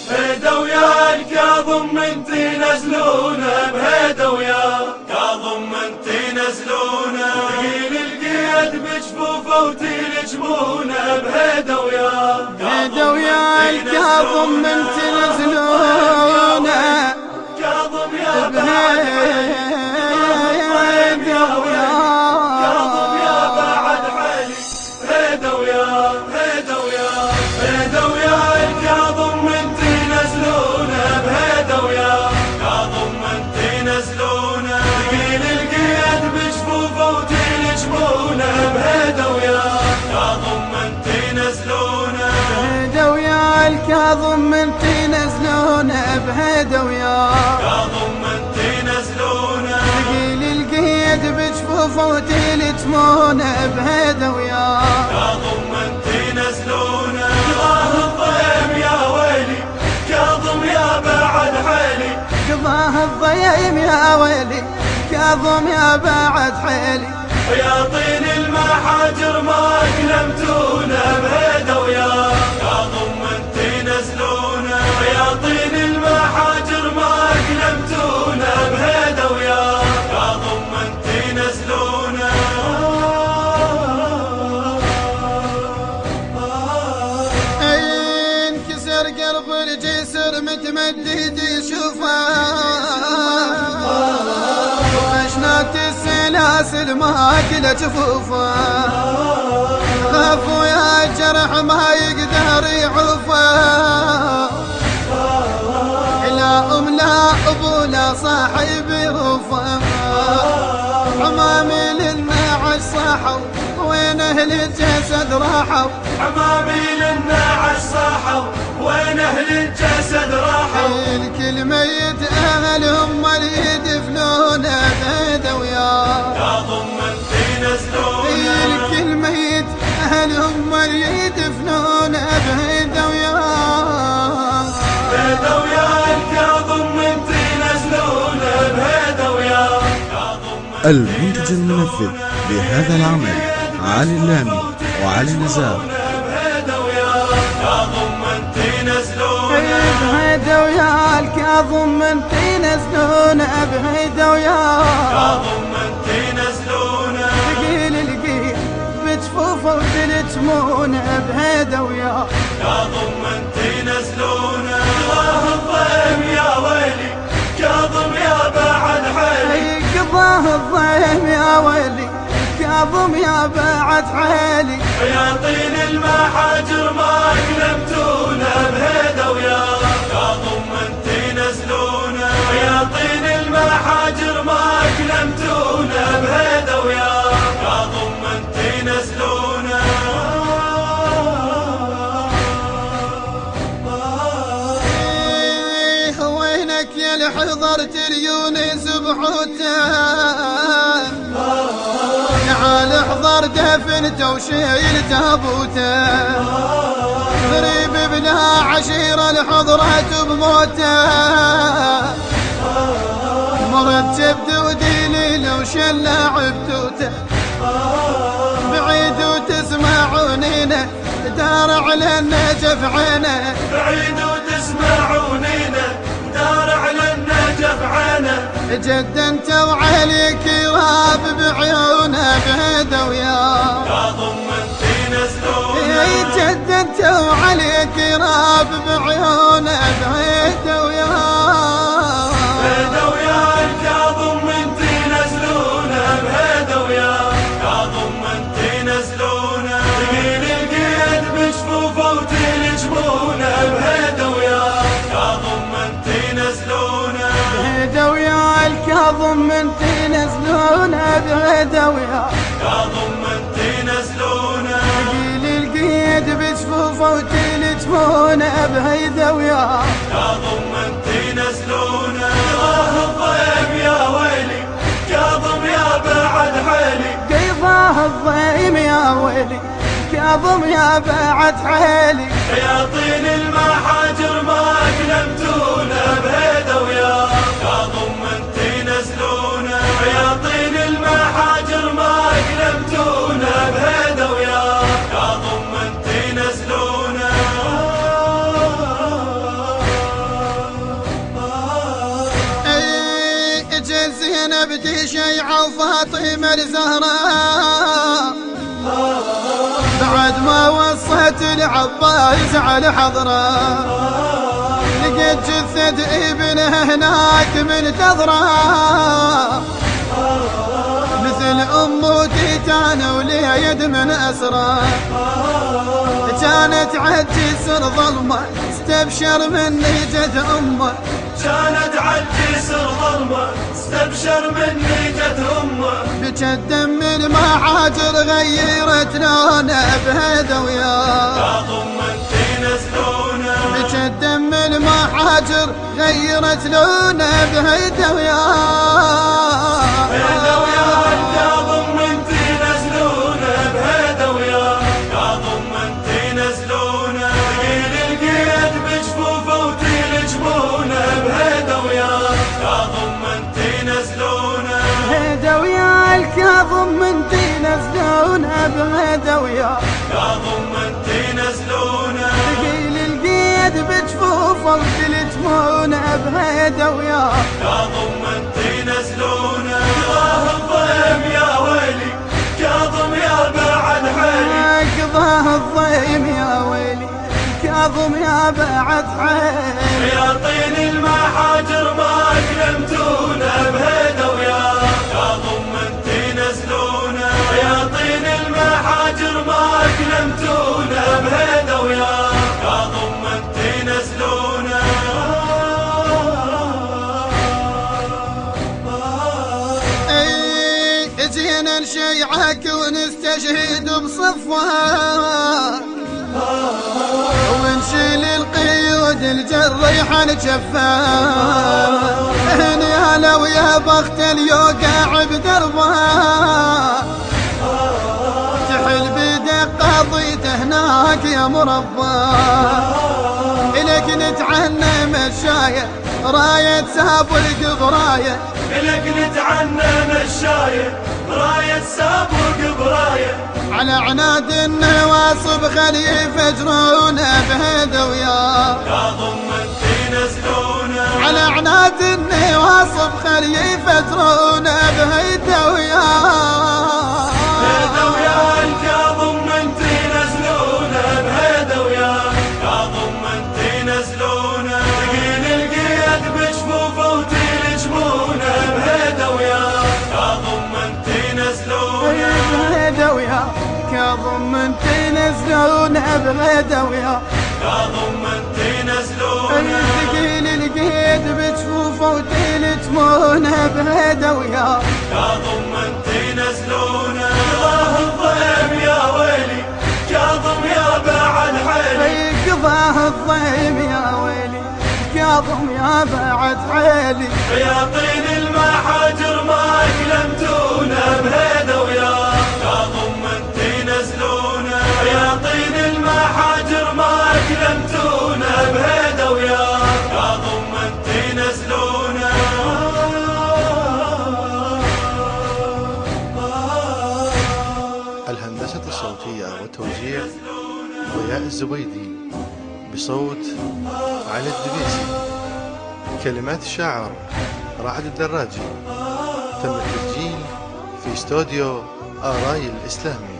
هيدا ويا الكاظم من تنزلونا بهيدا ويا كاظم من تنزلونا ثقيل القيد بجفوفه وتلجمونا بهيدا ويا هيدا ويا الكاظم من تنزلونا كاظم يا بهيدا ويا كاظم يا بعد علي هيدا ويا هيدا ويا هيدا ويا الكاظم من تنزلونا بهيدا ويا كاظم من تنزلونا ثقيل القيد بجفوفه وتلجمونا بهيدا ويا كاظم من تنزلونا هيدا ويا الكاظم من تنزلونا بهيدا ويا كاظم من تنزلونا ثقيل القيد بجفوفه وتلجمونا بهيدا ويا كاظم من تنزلونا قضاه الضيم يا ويلي كاظم يا بعد حيلي قضاه الضيم يا ويلي كاظم يا بعد حيلي يا طين المحاجر ما كلمتونا بهيدا ويا كاظم من تنزلونا يا طين المحاجر ما كلمتونا بهيدا ويا كاظم من تنزلونا انكسر قلب الجسر متمدد يشوفه وخشنات السلاسل ما كل جفوفه خافوا يا الجرح ما يقدر يعوفه لا أم لا أبو لا صاحب يوفه عمامي للناعش صاحوا وين أهل الجسد راحوا عمامي للناعش صاحوا وين أهل الجسد راحوا الكل ميت أهلهم اللي يدفنونه بهيدا ويا كاظم من تنزلونا الكل ميت أهلهم اللي يدفنونه بهيدا ويا بهيدا ويا الكاظم من تنزلونا بهيدا ويا المنتج المنفذ لهذا العمل علي اللامي وعلي النزار. بهيدا ويا كاظم من تنزلونا بهيدا ويا الكاظم من تنزلونا بهيدا ويا كاظم من تنزلونا ثقيل القيد بجفوفه وتلجمونه بهيدا ويا كاظم من تنزلونا قضاه الضيم يا ويلي كاظم يا بعد حيلي قضاه الضيم يا ويلي كاظم يا بعد حيلي يا طين المحاجر ما كلمتونا بهيدا ويا كاظم من تنزلونا يا طين المحاجر ما كلمتونا بهيدا ويا كاظم من تنزلونا وينك يا الحضرت اليونس بحوته تعال احضر دفنته وشيل تابوته غريب بلا عشيرة الحضرة بموته مرتب دوديني لو شلع بتوته بعيد وتسمعونينا دار على النجف عينه بعيد وتسمعونينا دار على النجف عينه جد انت وعليك راب بعيونه بهيدا ويا كاظم من تنزلونا جد انت وعليك راب بعيونه بهيدا ويا بهيدا ويا الكاظم من تنزلونا بهيدا ويا كاظم من تنزلونا ثقيل القيد بجفوفه وتلجمونا بهيدا ويا كاظم من تنزلونا بهيدا ويا الكاظم من تنزلونا بهيدا ويا كاظم من تنزلونا ثقيل القيد بجفوفه وتلجمونه بهيدا ويا كاظم من تنزلونا قضاه الضيم يا ويلي كاظم يا بعد حيلي قضاه الضيم يا ويلي كاظم يا بعد حيلي يا طين المحاجر ما كلمتونا بهيدا ويا كاظم من تنزلونا يا طين المحاجر ما كلمتونا بهيدا ويا كاظم من تنزلونا أجمل زهراء بعد ما وصيت العباس على حضره لقيت جثة ابنه هناك منتظره مثل أموتي تانا وليد من أسره كانت عالجسر ظلمة استبشر مني جد أمه كانت عالجسر ظلمة استبشر مني جد أمه بجد دم المحاجر غيرت لونه بهذا وياه يا ضمنتي نزلونا بجد دم المحاجر غيرت لونه بهذا وياه بهذا وياه يا ضمنتي نزلونا بهذا وياه يا ضمنتي نزلونا ثقيل القيد بجفوفه وتيل جبونه بهذا وياه يا ضمنتي نزلونا بهذا وياه الكاظم منتي نزلونا بهذا وياه يا ضمنتي نزلونا ثقيل القيد بجفوفه وتلجمونه بهذا وياه يا ضمنتي نزلونا قضاه الضيم يا ويلي كاظم يا بعد حالي قضاه الضيم يا ويلي كاظم يا بعد حالي يا طين المحاجر ما أكلمتونا بهذا وياه يا ضمنتي نزلونا يا طين المحاجر ما أكلمتونا بهذا وياه يا ضمنتي نزلونا جينا نشيعك ونستشهد بصفوان ونشيل القيود الجريحة الجفان هني هلا ويا بخت اليوقع بدربها تحل بيدك قضيته هناك يا مربى إلك نتعنى مشاية راية ساب القبراية إلك نتعنى مشاية راية سابق براية على عناد النواصب خلي يفجرونه بهذا وياه يا ضمنتي نزلونا على عناد النواصب خلي يفجرونه بهذا وياه بهذا وياه يا ضمنتي نزلونا بهذا وياه يا ضمنتي نزلونا ثقيل القيد بجفوفه وتيل جمونه بهذا وياه يا ضمنتي نزلونا بهذا وياه كاظم انتي نزلونه بهذا وياه يا ضمنتي نزلونا ثقيل القيد بجفوفه وتلجمونه بهذا وياه يا ضمنتي نزلونا قضاه الضيم يا ويلي كاظم يا بعد حالي قضاه الضيم يا ويلي كاظم يا بعد حالي يا طين المحاجر ما أكلمتونا بهذا وياه يا ضمنتي نزلونا يا طين المحاجر ما أكلمتونا بهذا وياه يا ضمنتي نزلونا الهندسة الصوتية والتوزيع ضياء الزبيدي بصوت علي الدبيسي. كلمات الشاعر رعد الدراجي. تم التسجيل في استوديو آراي الإسلامي.